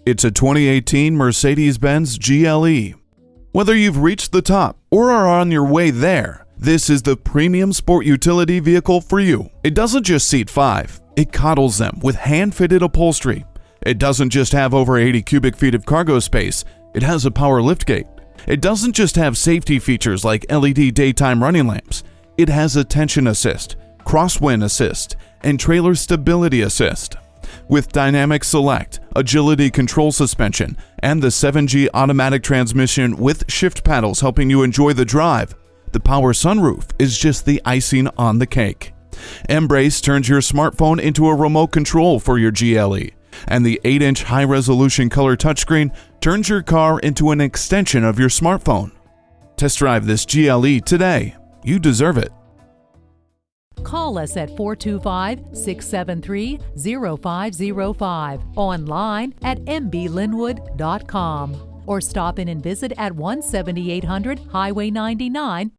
It's a 2018 Mercedes-Benz GLE. Whether you've reached the top or are on your way there, this is the premium sport utility vehicle for you. It doesn't just seat 5, it coddles them with hand-fitted upholstery. It doesn't just have over 80 cubic feet of cargo space, it has a power liftgate. It doesn't just have safety features like LED daytime running lamps, it has attention assist, crosswind assist, and trailer stability assist. With dynamic select, agility control suspension, and the 7G automatic transmission with shift paddles helping you enjoy the drive, the power sunroof is just the icing on the cake. Embrace turns your smartphone into a remote control for your GLE, and the 8-inch high-resolution color touchscreen turns your car into an extension of your smartphone. Test drive this GLE today. You deserve it. Call us at 425-673-0505, online at mblynnwood.com, or stop in and visit at 17800 Highway 99,